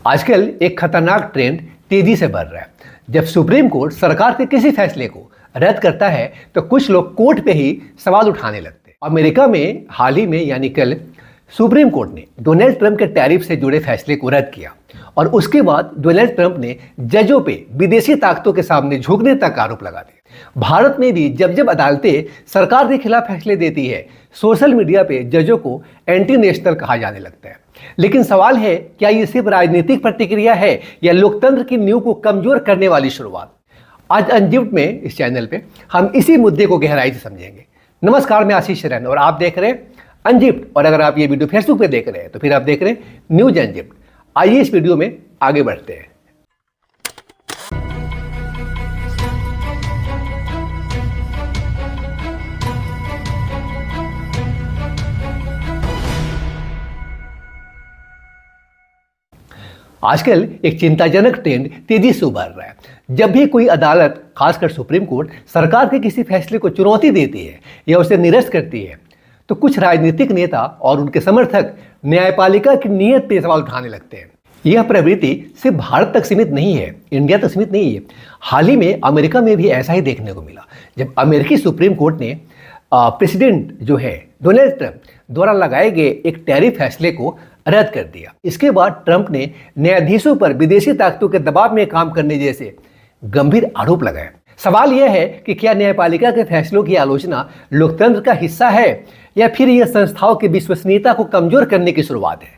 आजकल एक खतरनाक ट्रेंड तेजी से बढ़ रहा है। जब सुप्रीम कोर्ट सरकार के किसी फैसले को रद्द करता है तो कुछ लोग कोर्ट पे ही सवाल उठाने लगते हैं। अमेरिका में हाल ही में यानी कल सुप्रीम कोर्ट ने डोनाल्ड ट्रंप के टैरिफ से जुड़े फैसले को रद्द किया और उसके बाद डोनाल्ड ट्रंप ने जजों पे विदेशी ताकतों के सामने झुकने तक आरोप लगा दिए। भारत में भी जब जब अदालतें सरकार के खिलाफ फैसले देती है, सोशल मीडिया पे जजों को एंटी नेशनल कहा जाने लगता है। लेकिन सवाल है, क्या ये सिर्फ राजनीतिक प्रतिक्रिया है या लोकतंत्र की नींव को कमजोर करने वाली शुरुआत? आज अनजिप्ड में इस चैनल पे हम इसी मुद्दे को गहराई से समझेंगे। नमस्कार, मैं आशीष शरण और आप देख रहे हैं अनजिप्ड। और अगर आप ये वीडियो फेसबुक पे देख रहे हैं तो फिर आप देख रहे हैं न्यूज अनजिप्ड। आइए इस वीडियो में आगे बढ़ते हैं। आजकल एक चिंताजनक ट्रेंड तेजी से उभर रहा है। जब भी कोई अदालत, खासकर सुप्रीम कोर्ट, सरकार के किसी फैसले को चुनौती देती है या उसे निरस्त करती है तो कुछ राजनीतिक नेता और उनके समर्थक न्यायपालिका की नीयत पर सवाल उठाने लगते हैं। यह प्रवृत्ति सिर्फ भारत तक सीमित नहीं है, इंडिया तक सीमित नहीं है। हाल ही में अमेरिका में भी ऐसा ही देखने को मिला, जब अमेरिकी सुप्रीम कोर्ट ने प्रेसिडेंट जो है डोनाल्ड ट्रंप द्वारा लगाए गए एक टैरिफ फैसले को रद्द कर दिया। इसके बाद ट्रंप ने न्यायाधीशों पर विदेशी ताकतों के दबाव में काम करने जैसे गंभीर आरोप लगाए। सवाल यह है कि क्या न्यायपालिका के फैसलों की आलोचना लोकतंत्र का हिस्सा है या फिर यह संस्थाओं की विश्वसनीयता को कमजोर करने की शुरुआत है?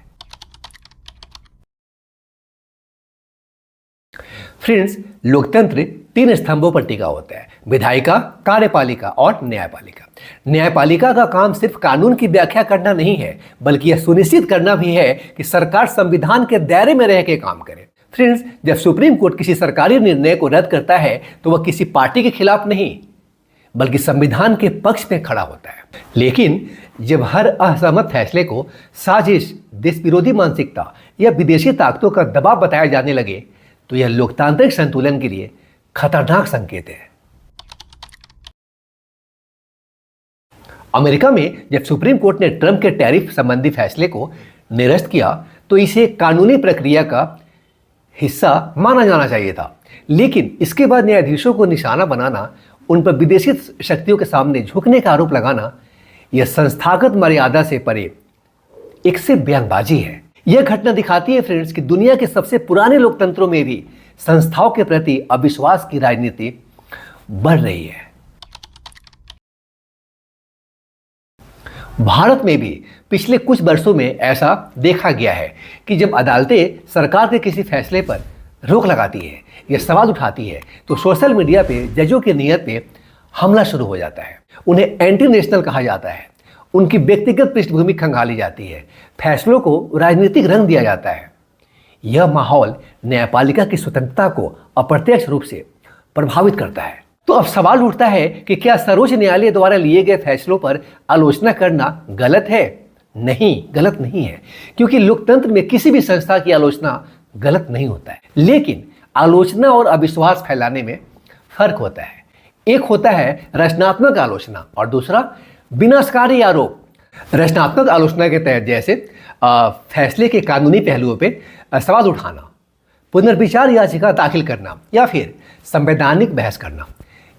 फ्रेंड्स, लोकतंत्र 3 स्तंभों पर टिका होता है: विधायिका, कार्यपालिका और न्यायपालिका। न्यायपालिका का काम सिर्फ कानून की व्याख्या करना नहीं है, बल्कि यह सुनिश्चित करना भी है कि सरकार संविधान के दायरे में रह के काम करे। फ्रेंड्स, जब सुप्रीम कोर्ट किसी सरकारी निर्णय को रद्द करता है तो वह किसी पार्टी के खिलाफ नहीं, बल्कि संविधान के पक्ष में खड़ा होता है। लेकिन जब हर असहमत फैसले को साजिश, देश विरोधी मानसिकता या विदेशी ताकतों का दबाव बताया जाने लगे तो यह लोकतांत्रिक संतुलन के लिए खतरनाक संकेत है। अमेरिका में जब सुप्रीम कोर्ट ने ट्रंप के टैरिफ संबंधी फैसले को निरस्त किया तो इसे कानूनी प्रक्रिया का हिस्सा माना जाना चाहिए था। लेकिन इसके बाद न्यायाधीशों को निशाना बनाना, उन पर विदेशी शक्तियों के सामने झुकने का आरोप लगाना, यह संस्थागत मर्यादा से परे एक से बयानबाजी है। यह घटना दिखाती है फ्रेंड्स कि दुनिया के सबसे पुराने लोकतंत्रों में भी संस्थाओं के प्रति अविश्वास की राजनीति बढ़ रही है। भारत में भी पिछले कुछ वर्षों में ऐसा देखा गया है कि जब अदालतें सरकार के किसी फैसले पर रोक लगाती है या सवाल उठाती है तो सोशल मीडिया पे जजों की नीयत पे हमला शुरू हो जाता है। उन्हें एंटी नेशनल कहा जाता है, उनकी व्यक्तिगत पृष्ठभूमि खंगाली जाती है, फैसलों को राजनीतिक रंग दिया जाता है। यह माहौल न्यायपालिका की स्वतंत्रता को अप्रत्यक्ष रूप से प्रभावित करता है। तो अब सवाल उठता है कि क्या सर्वोच्च न्यायालय द्वारा लिए गए फैसलों पर आलोचना करना गलत है? नहीं, गलत नहीं है, क्योंकि लोकतंत्र में किसी भी संस्था की आलोचना गलत नहीं होता है। लेकिन आलोचना और अविश्वास फैलाने में फर्क होता है। एक होता है रचनात्मक आलोचना और दूसरा विनाशकारी आरोप। रचनात्मक आलोचना के तहत जैसे फैसले के कानूनी पहलुओं पे सवाल उठाना, पुनर्विचार याचिका दाखिल करना या फिर संवैधानिक बहस करना,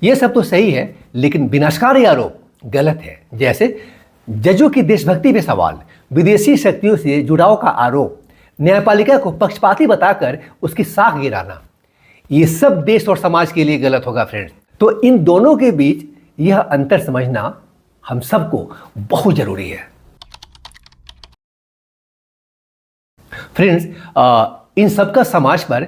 यह सब तो सही है। लेकिन विनाशकारी आरोप गलत है, जैसे जजों की देशभक्ति पे सवाल, विदेशी शक्तियों से जुड़ाव का आरोप, न्यायपालिका को पक्षपाती बताकर उसकी साख गिराना। ये सब देश और समाज के लिए गलत होगा फ्रेंड्स। तो इन दोनों के बीच यह अंतर समझना हम सबको बहुत जरूरी है। फ्रेंड्स, इन सब का समाज पर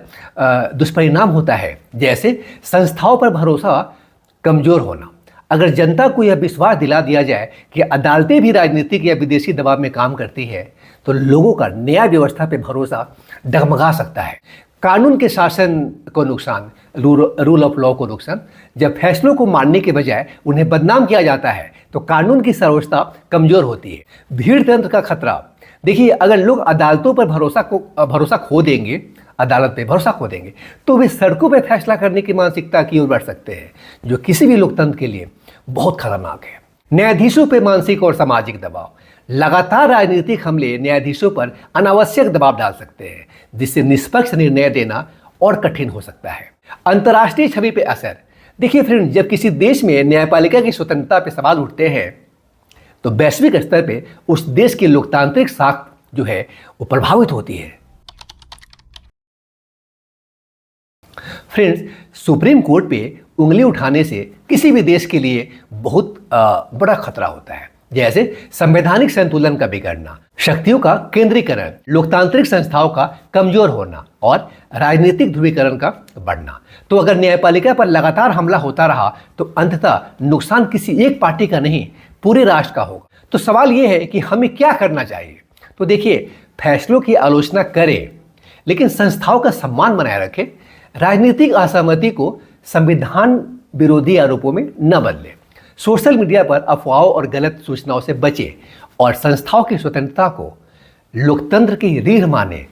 दुष्परिणाम होता है, जैसे संस्थाओं पर भरोसा कमजोर होना। अगर जनता को यह विश्वास दिला दिया जाए कि अदालतें भी राजनीतिक या विदेशी दबाव में काम करती है तो लोगों का न्याय व्यवस्था पर भरोसा डगमगा सकता है। कानून के शासन को नुकसान, रूल ऑफ लॉ को नुकसान। जब फैसलों को मानने के बजाय उन्हें बदनाम किया जाता है तो कानून की सर्वोच्चता कमजोर होती है। भीड़ तंत्र का खतरा। देखिए, अगर लोग अदालतों पर भरोसा खो देंगे, अदालत पे भरोसा खो देंगे तो वे सड़कों पर फैसला करने की मानसिकता की ओर बढ़ सकते हैं, जो किसी भी लोकतंत्र के लिए बहुत खतरनाक है। न्यायाधीशों पर मानसिक और सामाजिक दबाव। लगातार राजनीतिक हमले न्यायाधीशों पर अनावश्यक दबाव डाल सकते हैं, जिससे निष्पक्ष निर्णय देना और कठिन हो सकता है। अंतर्राष्ट्रीय छवि पे असर। देखिए फ्रेंड, जब किसी देश में न्यायपालिका की स्वतंत्रता पर सवाल उठते हैं तो वैश्विक स्तर पे उस देश की लोकतांत्रिक साख जो है वो प्रभावित होती है। फ्रेंड्स, सुप्रीम कोर्ट पे उंगली उठाने से किसी भी देश के लिए बहुत बड़ा खतरा होता है, जैसे संवैधानिक संतुलन का बिगड़ना, शक्तियों का केंद्रीकरण, लोकतांत्रिक संस्थाओं का कमजोर होना और राजनीतिक ध्रुवीकरण का बढ़ना। तो अगर न्यायपालिका पर लगातार हमला होता रहा तो अंततः नुकसान किसी एक पार्टी का नहीं, पूरे राष्ट्र का होगा। तो सवाल यह है कि हमें क्या करना चाहिए। तो देखिए, फैसलों की आलोचना करें लेकिन संस्थाओं का सम्मान बनाए रखें, राजनीतिक असहमति को संविधान विरोधी आरोपों में न बदलें, सोशल मीडिया पर अफवाहों और गलत सूचनाओं से बचें और संस्थाओं की स्वतंत्रता को लोकतंत्र की रीढ़ माने।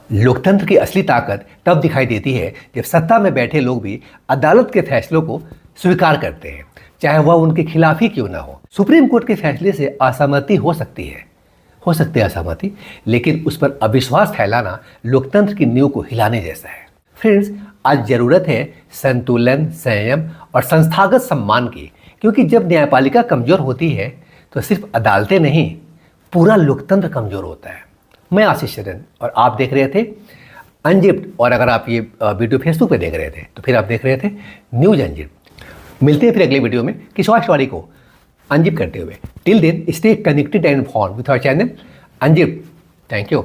लोकतंत्र की असली ताकत तब दिखाई देती है जब सत्ता में बैठे लोग भी अदालत के फैसलों को स्वीकार करते हैं, चाहे वह उनके खिलाफ ही क्यों ना हो। सुप्रीम कोर्ट के फैसले से असहमति हो सकती है असहमति, लेकिन उस पर अविश्वास फैलाना लोकतंत्र की नींव को हिलाने जैसा है। फ्रेंड्स, आज जरूरत है संतुलन, संयम और संस्थागत सम्मान की, क्योंकि जब न्यायपालिका कमजोर होती है तो सिर्फ अदालतें नहीं, पूरा लोकतंत्र कमजोर होता है। मैं आशीष चरण और आप देख रहे थे अनजिप्ड, और अगर आप ये वीडियो फेसबुक पे देख रहे थे तो फिर आप देख रहे थे न्यूज अनजिप्ड। मिलते हैं फिर अगले वीडियो में किसी और स्टोरी को अनजिप करते हुए। Till then stay connected and informed with our channel unzipped. Thank you.